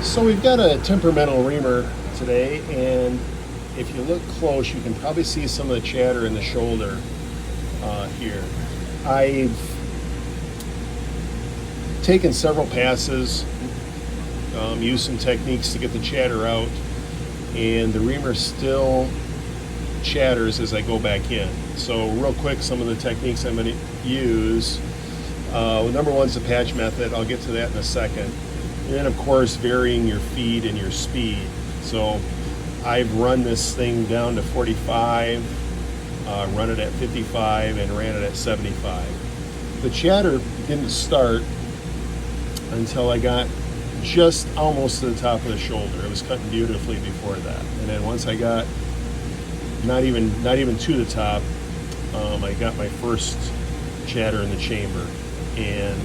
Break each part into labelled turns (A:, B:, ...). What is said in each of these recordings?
A: So we've got a temperamental reamer today, and if you look close, you can probably see some of the chatter in the shoulder here. I've taken several passes, used some techniques to get the chatter out, and the reamer still chatters as I go back in. So real quick, some of the techniques I'm going to use. Number one is the patch method. I'll get to that in a second. And then, of course, varying your feed and your speed. So I've run this thing down to 45, run it at 55, and ran it at 75. The chatter didn't start until I got just almost to the top of the shoulder. It was cutting beautifully before that. And then once I got not even to the top, I got my first chatter in the chamber. And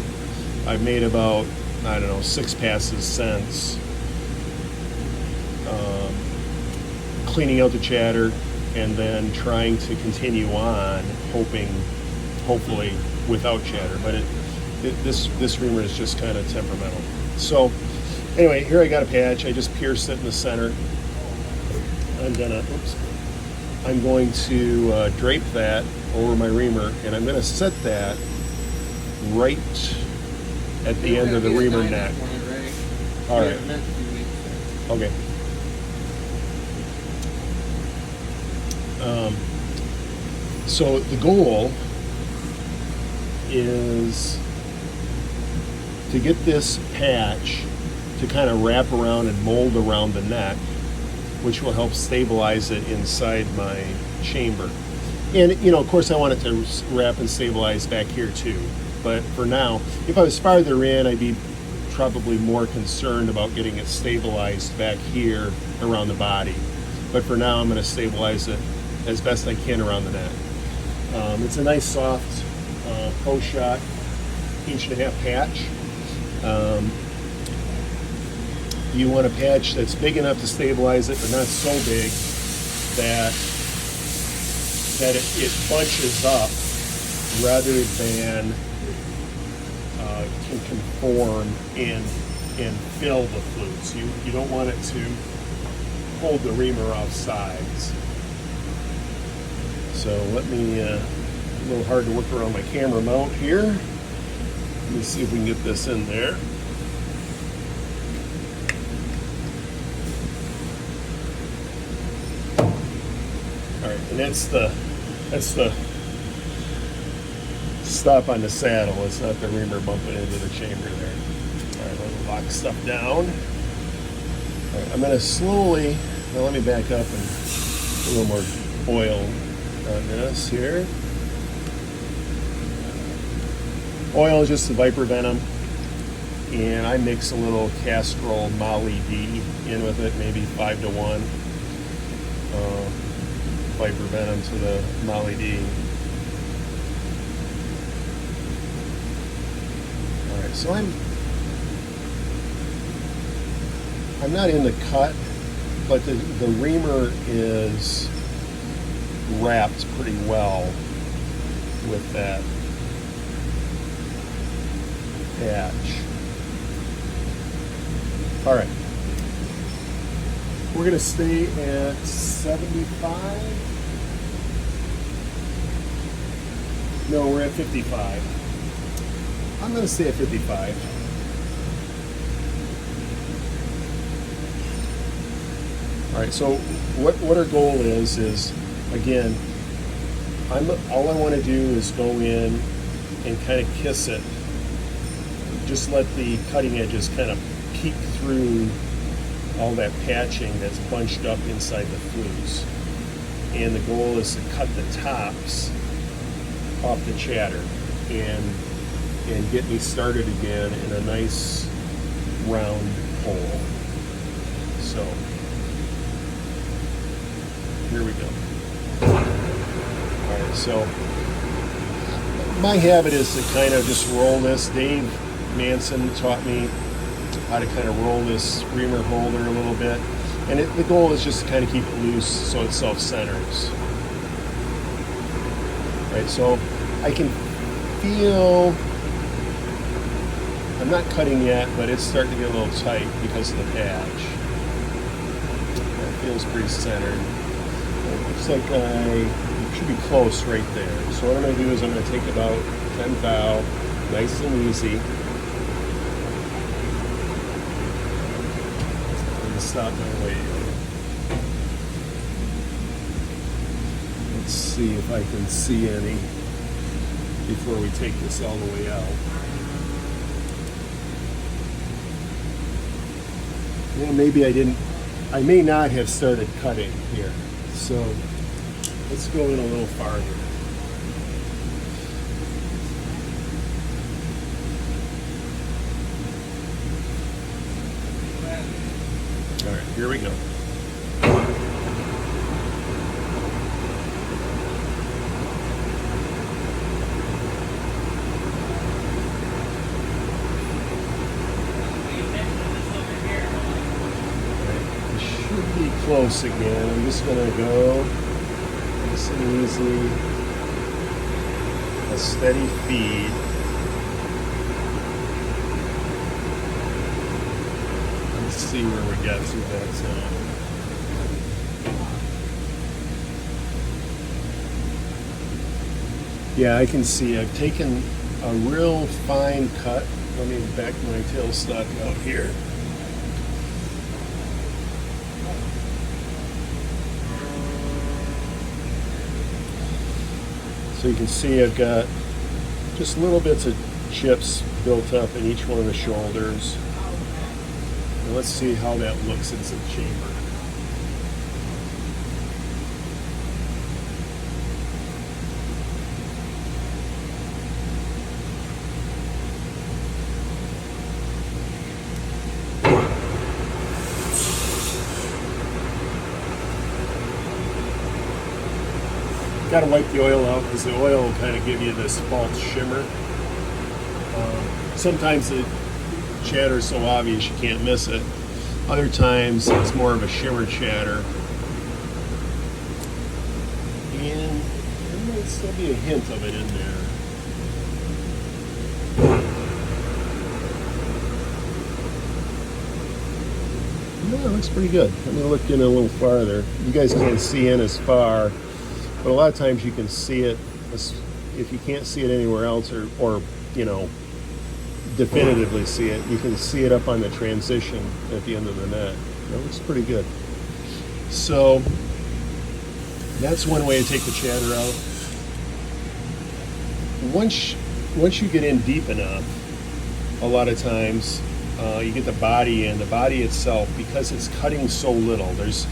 A: I've made about, I don't know, 6 passes since, cleaning out the chatter and then trying to continue on, hopefully without chatter. But this reamer is just kind of temperamental. So anyway, here I got a patch. I just pierced it in the center. I'm going to drape that over my reamer, and I'm going to set that right at the end of the reamer neck. All right. Okay. So the goal is to get this patch to kind of wrap around and mold around the neck, which will help stabilize it inside my chamber. And, of course, I want it to wrap and stabilize back here too. But for now, if I was farther in, I'd be probably more concerned about getting it stabilized back here around the body. But for now, I'm going to stabilize it as best I can around the neck. It's a nice soft Pro-Shot 1.5-inch patch. You want a patch that's big enough to stabilize it, but not so big that it bunches up rather than can conform and fill the flutes. You don't want it to hold the reamer off sides. So let me, a little hard to work around my camera mount here. Let me see if we can get this in there. All right, and that's the stop on the saddle. It's not the reamer bumping into the chamber there. All right, let's lock stuff down. All right, I'm going to slowly, now let me back up and put a little more oil on this here. Oil is just the Viper Venom, and I mix a little Castrol Molly D in with it, maybe 5 to 1. Viper Venom to the Molly D. Alright, so I'm not in the cut, but the reamer is wrapped pretty well with that patch. Alright. We're going to stay at 75. No, we're at 55. I'm going to stay at 55. All right, so what our goal is again, all I want to do is go in and kind of kiss it. Just let the cutting edges kind of peek through all that patching that's bunched up inside the flutes. And the goal is to cut the tops off the chatter and get me started again in a nice round hole. So here we go. Alright, so my habit is to kind of just roll this. Dave Manson taught me how to kind of roll this reamer holder a little bit. And the goal is just to kind of keep it loose so it self-centers. Right, so I can feel I'm not cutting yet, but it's starting to get a little tight because of the patch. That feels pretty centered. It looks like I should be close right there. So what I'm going to do is I'm going to take about 10 thou, nice and easy. And stop my wave. Let's see if I can see any before we take this all the way out. Well, maybe I may not have started cutting here. So let's go in a little farther. All right, here we go. Close again. I'm just going to go nice and easy, a steady feed. Let's see where we get through that zone. Yeah, I can see I've taken a real fine cut. Let me back my tailstock out here. So you can see I've got just little bits of chips built up in each one of the shoulders. And let's see how that looks in some chamber. Got to wipe the oil out because the oil will kind of give you this false shimmer. Sometimes the chatter is so obvious you can't miss it. Other times it's more of a shimmer chatter. And there might still be a hint of it in there. No, it looks pretty good. I'm going to look in a little farther. You guys can't see in as far. But a lot of times you can see it, if you can't see it anywhere else or you know, definitively see it, you can see it up on the transition at the end of the net. That looks pretty good. So that's one way to take the chatter out. Once you get in deep enough, a lot of times you get the body in. The body itself, because it's cutting so little, there's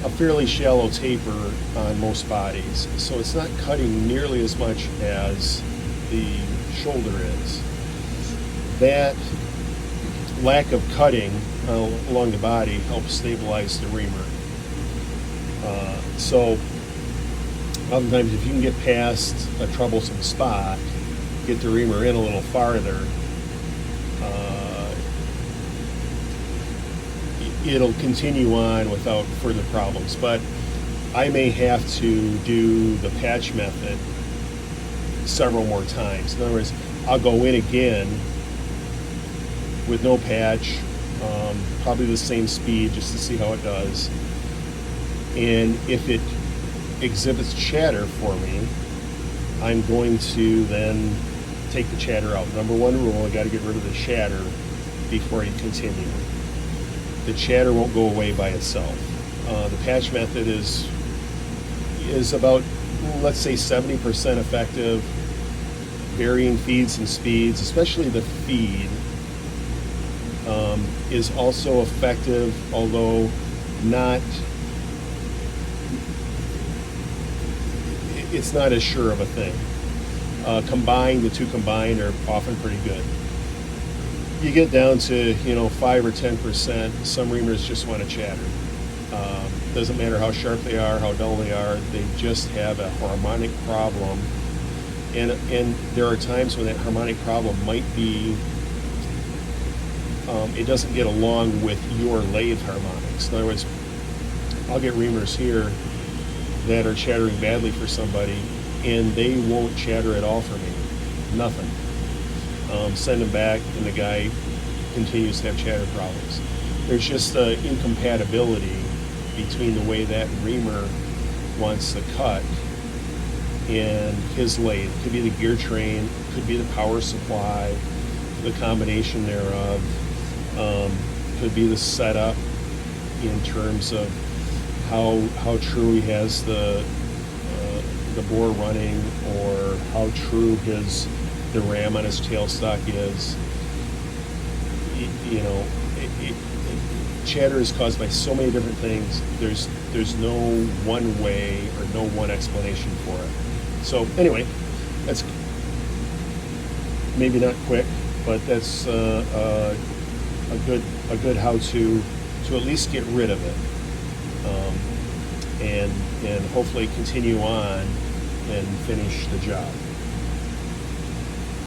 A: a fairly shallow taper on most bodies, so it's not cutting nearly as much as the shoulder is. That lack of cutting along the body helps stabilize the reamer. So oftentimes if you can get past a troublesome spot, get the reamer in a little farther, it'll continue on without further problems. But I may have to do the patch method several more times. In other words, I'll go in again with no patch, probably the same speed just to see how it does. And if it exhibits chatter for me, I'm going to then take the chatter out. Number one rule, I got to get rid of the chatter before you continue. The chatter won't go away by itself. The patch method is about, let's say, 70% effective. Varying feeds and speeds, especially the feed, is also effective, although not. It's not as sure of a thing. The two combined are often pretty good. You get down to 5 or 10%. Some reamers just want to chatter. Doesn't matter how sharp they are, how dull they are. They just have a harmonic problem, and there are times when that harmonic problem might be it doesn't get along with your lathe harmonics. In other words, I'll get reamers here that are chattering badly for somebody, and they won't chatter at all for me. Nothing. send them back, and the guy continues to have chatter problems. There's just an incompatibility between the way that reamer wants to cut and his lathe. Could be the gear train, could be the power supply, the combination thereof, could be the setup in terms of how true he has the bore running, or how true the ram on his tailstock is. Chatter is caused by so many different things. There's no one way or no one explanation for it. So anyway, that's maybe not quick, but that's a good how-to at least get rid of it, and hopefully continue on and finish the job.